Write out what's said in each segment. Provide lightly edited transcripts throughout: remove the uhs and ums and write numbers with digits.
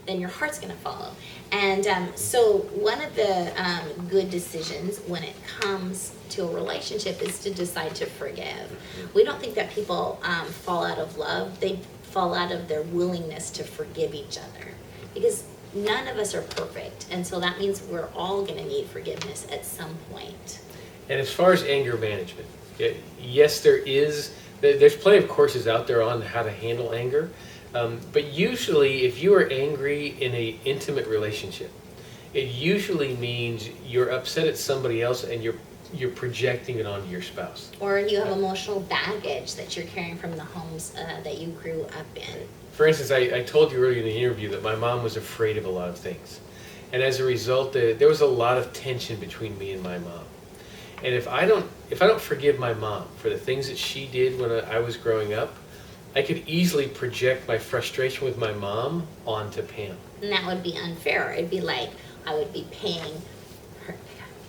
then your heart's going to follow. And so one of the good decisions when it comes to a relationship is to decide to forgive. We don't think that people fall out of love. They fall out of their willingness to forgive each other, because none of us are perfect. And so that means we're all going to need forgiveness at some point. And as far as anger management, yes, there's plenty of courses out there on how to handle anger. But usually, if you are angry in an intimate relationship, it usually means you're upset at somebody else and you're projecting it onto your spouse. Or you have emotional baggage that you're carrying from the homes that you grew up in. For instance, I told you earlier in the interview that my mom was afraid of a lot of things. And as a result, there was a lot of tension between me and my mom. And if I don't forgive my mom for the things that she did when I was growing up, I could easily project my frustration with my mom onto Pam. And that would be unfair. It'd be like I would be paying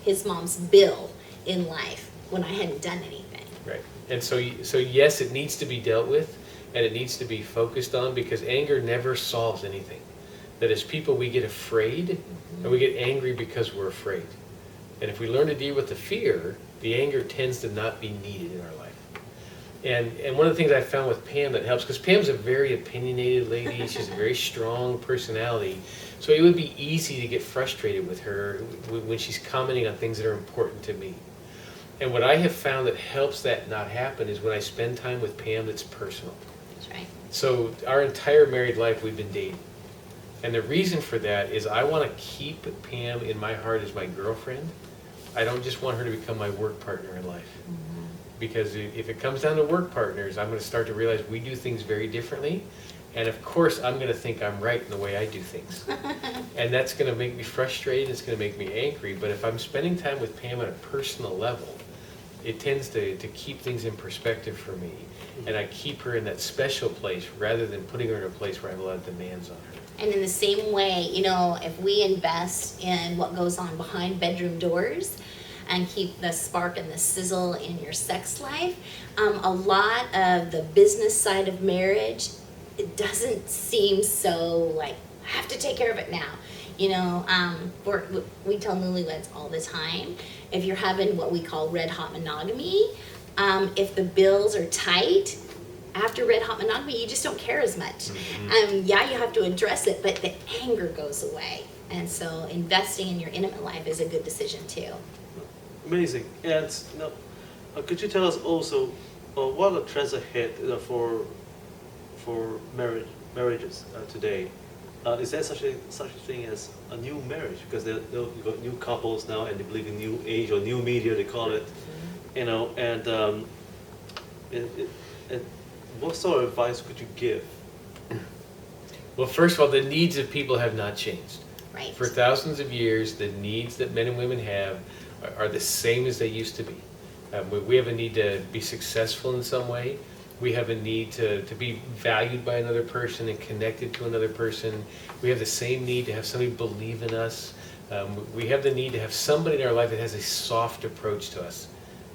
his mom's bill in life when I hadn't done anything. Right. And so yes, it needs to be dealt with, and it needs to be focused on, because anger never solves anything. That as people, we get afraid, and we get angry because we're afraid. And if we learn to deal with the fear, the anger tends to not be needed in our life. And one of the things I found with Pam that helps, because Pam's a very opinionated lady, she's a very strong personality, so it would be easy to get frustrated with her when she's commenting on things that are important to me. And what I have found that helps that not happen is when I spend time with Pam that's personal. That's right. So our entire married life we've been dating. And the reason for that is I want to keep Pam in my heart as my girlfriend. I don't just want her to become my work partner in life. Because if it comes down to work partners, I'm going to start to realize we do things very differently. And of course, I'm going to think I'm right in the way I do things. And that's going to make me frustrated, it's going to make me angry. But if I'm spending time with Pam on a personal level, it tends to keep things in perspective for me. And I keep her in that special place rather than putting her in a place where I have a lot of demands on her. And in the same way, if we invest in what goes on behind bedroom doors and keep the spark and the sizzle in your sex life, a lot of the business side of marriage, it doesn't seem so like, I have to take care of it now. We tell newlyweds all the time, if you're having what we call red hot monogamy, if the bills are tight, after red hot monogamy, you just don't care as much. Yeah, you have to address it, but the anger goes away. And so investing in your intimate life is a good decision too. Amazing. And could you tell us also what are the trends ahead for marriages today? Is there such a thing as a new marriage? Because you've got new couples now, and they believe in new age or new media, they call it. And what sort of advice could you give? Well, first of all, the needs of people have not changed. Right. For thousands of years, the needs that men and women have are the same as they used to be. We have a need to be successful in some way. We have a need to be valued by another person and connected to another person. We have the same need to have somebody believe in us. We have the need to have somebody in our life that has a soft approach to us.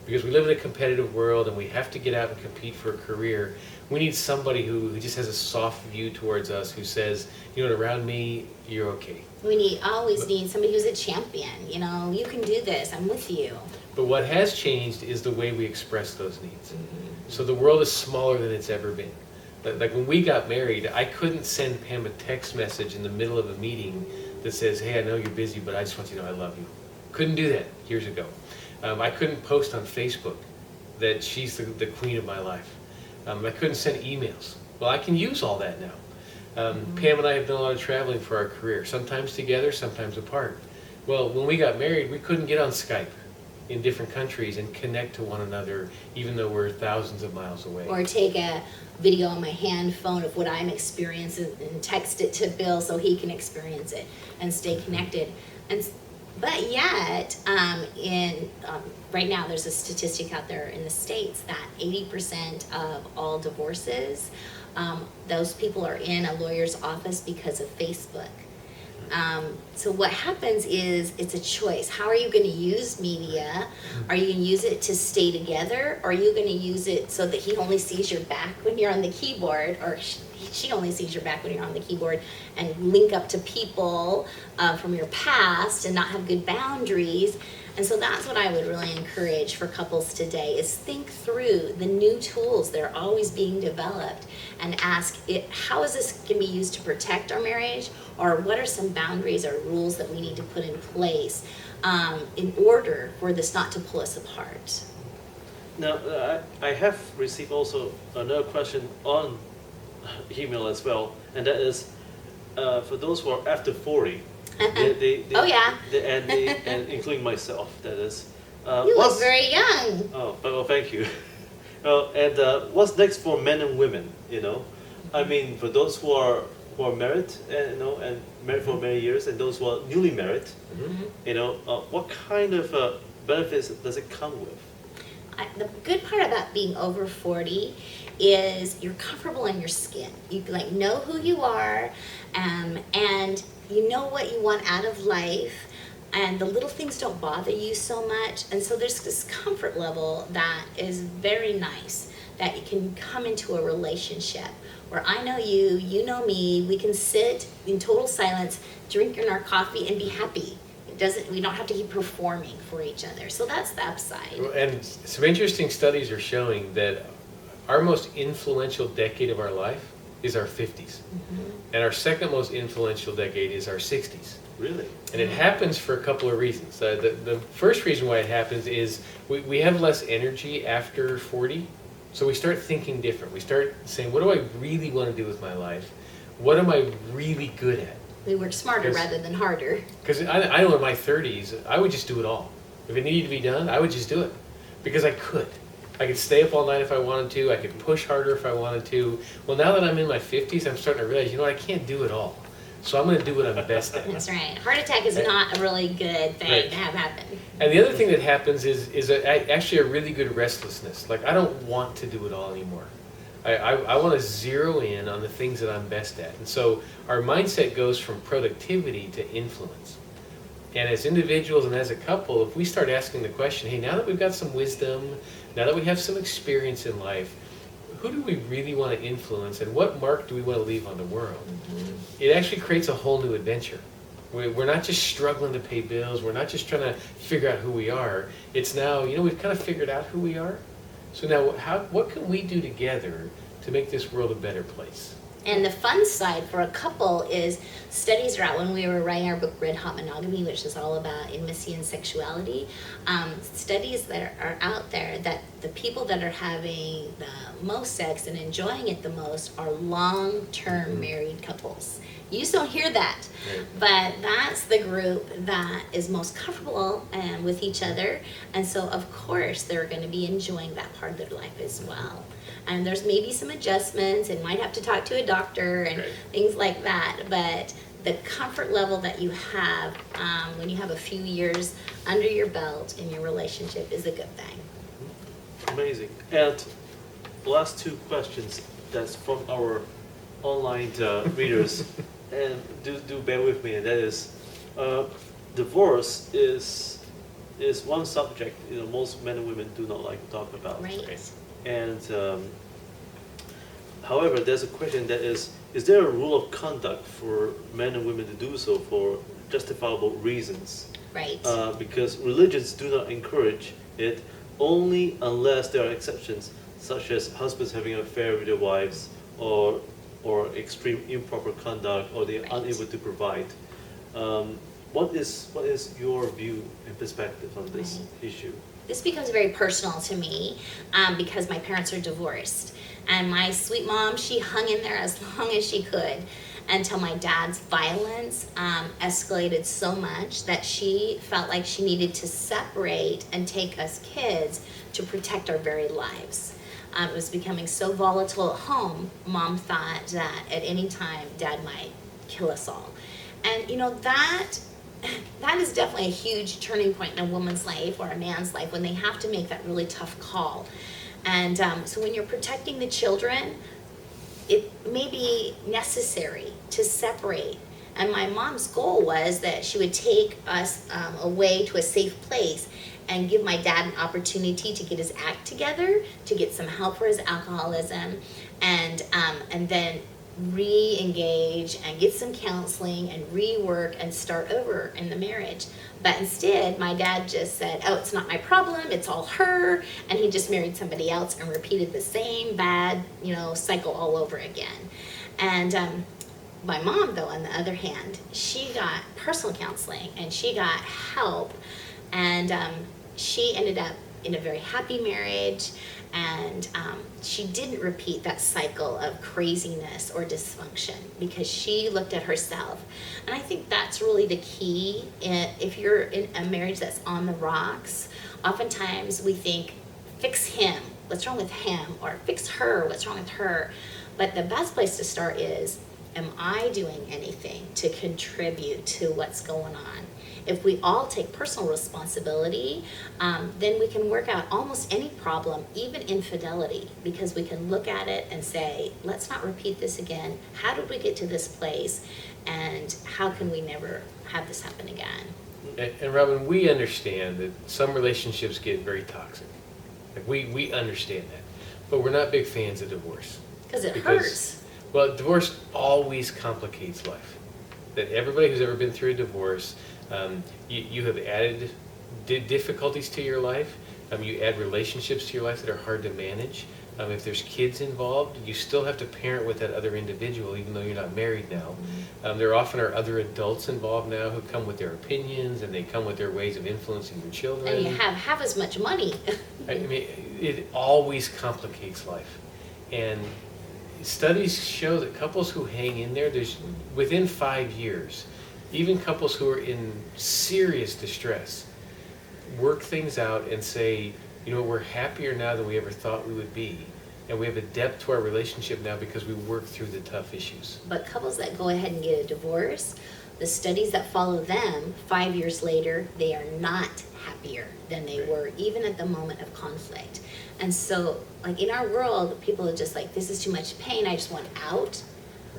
Because we live in a competitive world and we have to get out and compete for a career. We need somebody who just has a soft view towards us, who says, around me, you're okay. We always need somebody who's a champion. You can do this, I'm with you. But what has changed is the way we express those needs. So the world is smaller than it's ever been. Like when we got married, I couldn't send Pam a text message in the middle of a meeting that says, hey, I know you're busy, but I just want you to know I love you. Couldn't do that years ago. I couldn't post on Facebook that she's the queen of my life. I couldn't send emails. Well, I can use all that now. Pam and I have done a lot of traveling for our career, sometimes together, sometimes apart. Well, when we got married, we couldn't get on Skype in different countries and connect to one another, even though we're thousands of miles away. Or take a video on my hand phone of what I'm experiencing and text it to Bill so he can experience it and stay connected. But yet, right now there's a statistic out there in the States that 80% of all divorces, those people are in a lawyer's office because of Facebook. So what happens is it's a choice. How are you going to use media? Are you going to use it to stay together? Or are you going to use it so that he only sees your back when you're on the keyboard, or she only sees your back when you're on the keyboard, and link up to people from your past and not have good boundaries? And so that's what I would really encourage for couples today, is think through the new tools that are always being developed and ask it, how is this going to be used to protect our marriage, or what are some boundaries or rules that we need to put in place in order for this not to pull us apart. Now, I have received also another question on email as well, and that is for those who are after 40. Oh yeah. And including myself, that is. You look very young. Oh, well, thank you. And what's next for men and women? You know, I mean, for those who are married, and married for many years, and those who are newly married, you know, what kind of benefits does it come with? The good part about being over 40 is you're comfortable in your skin. You like know who you are, and you know what you want out of life, and the little things don't bother you so much. And so there's this comfort level that is very nice, that you can come into a relationship where I know you, you know me, we can sit in total silence, drinking our coffee, and be happy. We don't have to keep performing for each other. So that's the upside. And some interesting studies are showing that our most influential decade of our life is our 50s. And our second most influential decade is our 60s. Really? And it happens for a couple of reasons. The first reason why it happens is we have less energy after 40, so we start thinking different. We start saying, what do I really want to do with my life? What am I really good at? We work smarter rather than harder. Because I know in my 30s, I would just do it all. If it needed to be done, I would just do it. Because I could. I could stay up all night if I wanted to. I could push harder if I wanted to. Well, now that I'm in my 50s, I'm starting to realize, you know what, I can't do it all. So I'm going to do what I'm best at. That's right. Heart attack is not a really good thing to have happen. And the other thing that happens is actually a really good restlessness. Like, I don't want to do it all anymore. I want to zero in on the things that I'm best at. And so our mindset goes from productivity to influence. And as individuals and as a couple, if we start asking the question, hey, now that we've got some wisdom, now that we have some experience in life, who do we really want to influence, and what mark do we want to leave on the world? It actually creates a whole new adventure. We're not just struggling to pay bills. We're not just trying to figure out who we are. It's now, we've kind of figured out who we are. So now, what can we do together to make this world a better place? And the fun side for a couple is studies are out. When we were writing our book Red Hot Monogamy, which is all about intimacy and sexuality, studies that are out there that the people that are having the most sex and enjoying it the most are long-term married couples. You just don't hear that, but that's the group that is most comfortable with each other, and so of course they're going to be enjoying that part of their life as well. And there's maybe some adjustments and might have to talk to a doctor and things like that, but the comfort level that you have when you have a few years under your belt in your relationship is a good thing. Amazing. And the last two questions that's from our online readers, and do bear with me, and that is, divorce is one subject most men and women do not like to talk about. Right. And however, there's a question that is there a rule of conduct for men and women to do so for justifiable reasons? Right. Because religions do not encourage it, only unless there are exceptions, such as husbands having an affair with their wives, or extreme improper conduct, or they are unable to provide. What is your view and perspective on this issue? This becomes very personal to me because my parents are divorced. And my sweet mom, she hung in there as long as she could until my dad's violence escalated so much that she felt like she needed to separate and take us kids to protect our very lives. It was becoming so volatile at home, Mom thought that at any time Dad might kill us all. And that is definitely a huge turning point in a woman's life or a man's life when they have to make that really tough call. And so when you're protecting the children, it may be necessary to separate And my mom's goal was that she would take us away to a safe place and give my dad an opportunity to get his act together, to get some help for his alcoholism, and then re-engage and get some counseling and rework and start over in the marriage. But instead, my dad just said, oh, it's not my problem, it's all her, and he just married somebody else and repeated the same bad, cycle all over again. And my mom, though, on the other hand, she got personal counseling and she got help, and she ended up in a very happy marriage, and she didn't repeat that cycle of craziness or dysfunction because she looked at herself. And I think that's really the key. If you're in a marriage that's on the rocks, oftentimes we think, fix him, what's wrong with him? Or fix her, what's wrong with her? But the best place to start is, am I doing anything to contribute to what's going on? If we all take personal responsibility, then we can work out almost any problem, even infidelity, because we can look at it and say, let's not repeat this again. How did we get to this place? And how can we never have this happen again? And Robin, we understand that some relationships get very toxic. Like we understand that. But we're not big fans of divorce. Because it hurts. Well, divorce always complicates life. That everybody who's ever been through a divorce, you have added difficulties to your life. You add relationships to your life that are hard to manage. If there's kids involved, you still have to parent with that other individual, even though you're not married now. There often are other adults involved now who come with their opinions, and they come with their ways of influencing your children. And you have half as much money. I mean, it always complicates life. And studies show that couples who hang in there, within 5 years, even couples who are in serious distress, work things out and say, we're happier now than we ever thought we would be. And we have a depth to our relationship now because we worked through the tough issues. But couples that go ahead and get a divorce, the studies that follow them, 5 years later, they are not happier than they were even at the moment of conflict. And so, like in our world, people are just like, this is too much pain, I just want out.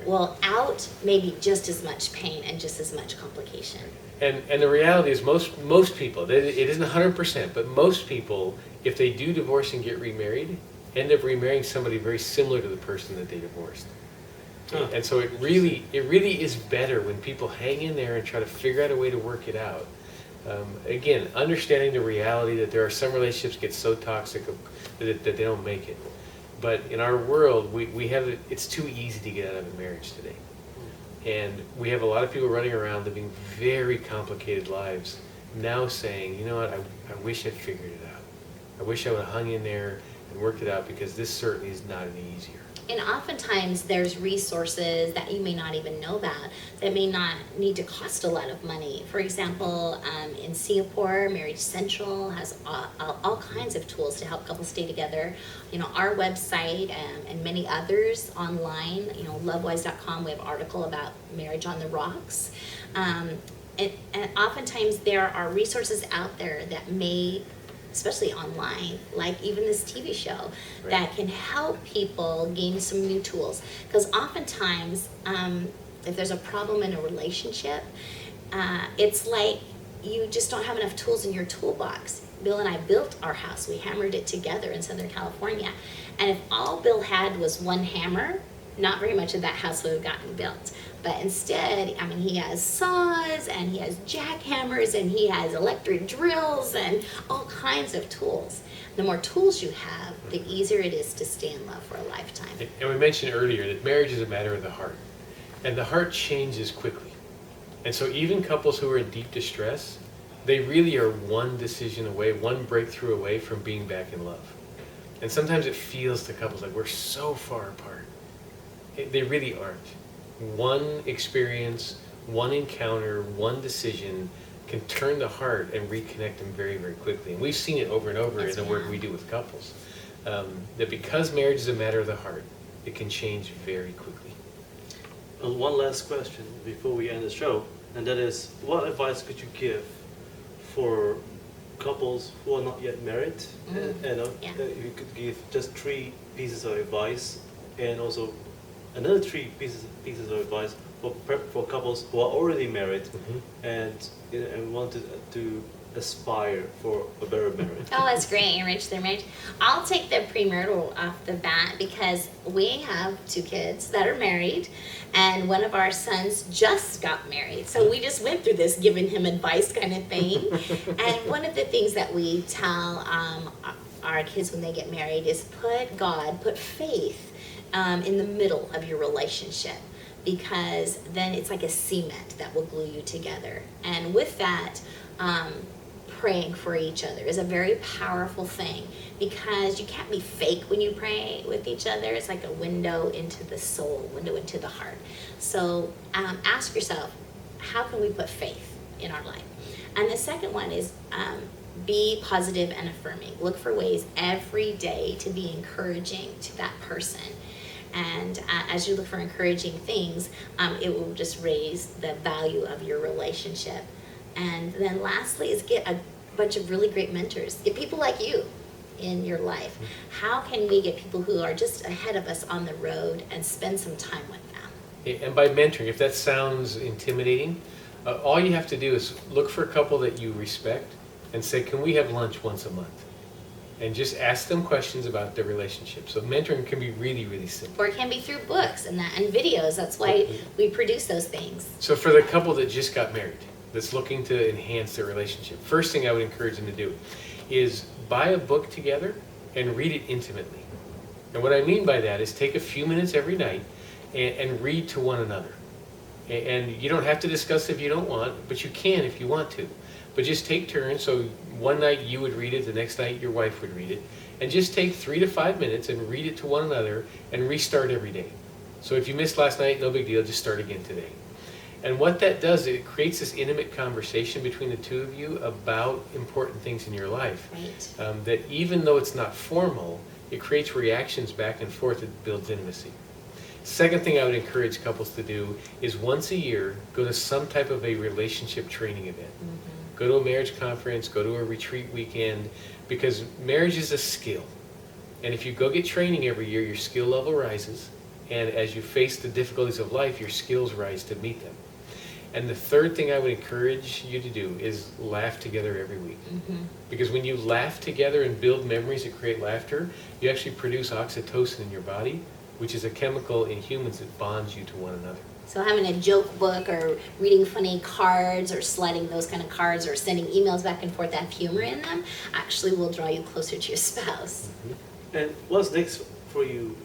Well, out may be just as much pain and just as much complication. And the reality is most people, it isn't 100%, but most people, if they do divorce and get remarried, end up remarrying somebody very similar to the person that they divorced. Huh. And so it really is better when people hang in there and try to figure out a way to work it out. Again, understanding the reality that there are some relationships get so toxic that they don't make it. But in our world, it's too easy to get out of a marriage today. And we have a lot of people running around living very complicated lives now saying, you know what, I wish I'd figured it out. I wish I would have hung in there and worked it out, because this certainly is not any easier. And oftentimes there's resources that you may not even know about that may not need to cost a lot of money. For example, in Singapore, Marriage Central has all kinds of tools to help couples stay together. Our website and many others online, lovewise.com, we have an article about marriage on the rocks. And oftentimes there are resources out there that may, especially online, like even this TV show, that can help people gain some new tools. Because oftentimes, if there's a problem in a relationship, it's like you just don't have enough tools in your toolbox. Bill and I built our house. We hammered it together in Southern California. And if all Bill had was one hammer, not very much of that house would have gotten built. But instead, he has saws, and he has jackhammers, and he has electric drills, and all kinds of tools. The more tools you have, the easier it is to stay in love for a lifetime. And we mentioned earlier that marriage is a matter of the heart. And the heart changes quickly. And so even couples who are in deep distress, they really are one decision away, one breakthrough away from being back in love. And sometimes it feels to couples like we're so far apart. They really aren't. One experience, one encounter, one decision can turn the heart and reconnect them very, very quickly. And we've seen it over and over in the work we do with couples. That because marriage is a matter of the heart, it can change very quickly. One last question before we end the show, and that is, what advice could you give for couples who are not yet married? You could give just 3 pieces of advice, and also another 3 pieces of advice for couples who are already married Mhm. and and want to aspire for a better marriage? Oh, that's great. Enrich their marriage. I'll take the premarital off the bat because we have 2 kids that are married, and one of our sons just got married. So we just went through this giving him advice kind of thing. And one of the things that we tell our kids when they get married is put faith in the middle of your relationship, because then it's like a cement that will glue you together. And with that, praying for each other is a very powerful thing, because you can't be fake when you pray with each other. It's like a window into the soul, window into the heart. So ask yourself, how can we put faith in our life? And the second one is be positive and affirming. Look for ways every day to be encouraging to that person. And as you look for encouraging things, it will just raise the value of your relationship. And then lastly is get a bunch of really great mentors. Get people like you in your life. How can we get people who are just ahead of us on the road and spend some time with them? And by mentoring, if that sounds intimidating, all you have to do is look for a couple that you respect and say, can we have lunch once a month? And just ask them questions about their relationship. So mentoring can be really, really simple. Or it can be through books and videos. That's why we produce those things. So for the couple that just got married, that's looking to enhance their relationship, first thing I would encourage them to do is buy a book together and read it intimately. And what I mean by that is take a few minutes every night and read to one another. And you don't have to discuss if you don't want, but you can if you want to. But just take turns. So one night you would read it, the next night your wife would read it. And just take 3 to 5 minutes and read it to one another and restart every day. So if you missed last night, no big deal, just start again today. And what that does, it creates this intimate conversation between the two of you about important things in your life. Right. That even though it's not formal, it creates reactions back and forth that builds intimacy. Second thing I would encourage couples to do is once a year, go to some type of a relationship training event. Mm-hmm. Go to a marriage conference, go to a retreat weekend, because marriage is a skill. And if you go get training every year, your skill level rises. And as you face the difficulties of life, your skills rise to meet them. And the third thing I would encourage you to do is laugh together every week. Mm-hmm. Because when you laugh together and build memories that create laughter, you actually produce oxytocin in your body, which is a chemical in humans that bonds you to one another. So having a joke book or reading funny cards or sliding those kind of cards or sending emails back and forth that have humor in them actually will draw you closer to your spouse. Mm-hmm. And what's next for you,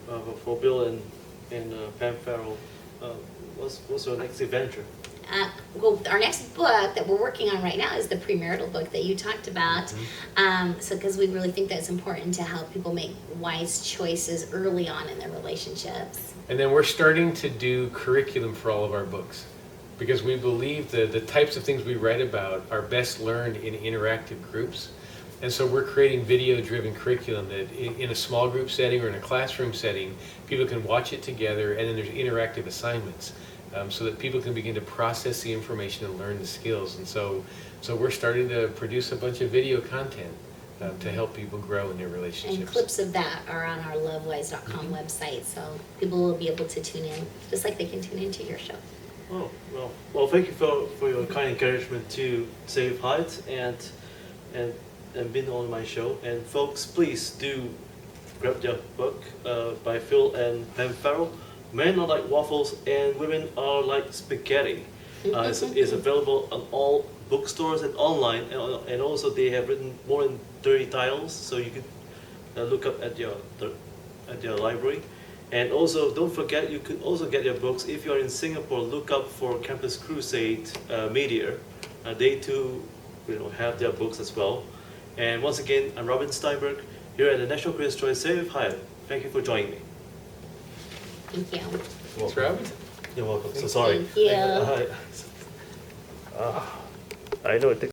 for Bill and Pam Farrel? What's your next adventure? Well, our next book that we're working on right now is the premarital book that you talked about. Mm-hmm. So because we really think that's important to help people make wise choices early on in their relationships. And then we're starting to do curriculum for all of our books, because we believe that the types of things we write about are best learned in interactive groups. And so we're creating video-driven curriculum that in a small group setting or in a classroom setting, people can watch it together, and then there's interactive assignments. So that people can begin to process the information and learn the skills. And so we're starting to produce a bunch of video content to help people grow in their relationships. And clips of that are on our lovewise.com Mm-hmm. website, so people will be able to tune in, just like they can tune into your show. Oh, well, thank you for your kind encouragement to save Hyatt and being on my show. And folks, please do grab their book by Phil and Pam Farrel. Men are like waffles and women are like spaghetti. It's available on all bookstores and online, and also they have written more than 30 titles, so you can look up at your library. And also, don't forget, you could also get your books if you're in Singapore. Look up for Campus Crusade Media. They too, have their books as well. And once again, I'm Robin Steinberg here at the National Critics' Choice Save Hyatt. Thank you for joining me. Thank you. Thanks, Robin. You're welcome. So sorry. Thank you. I know it takes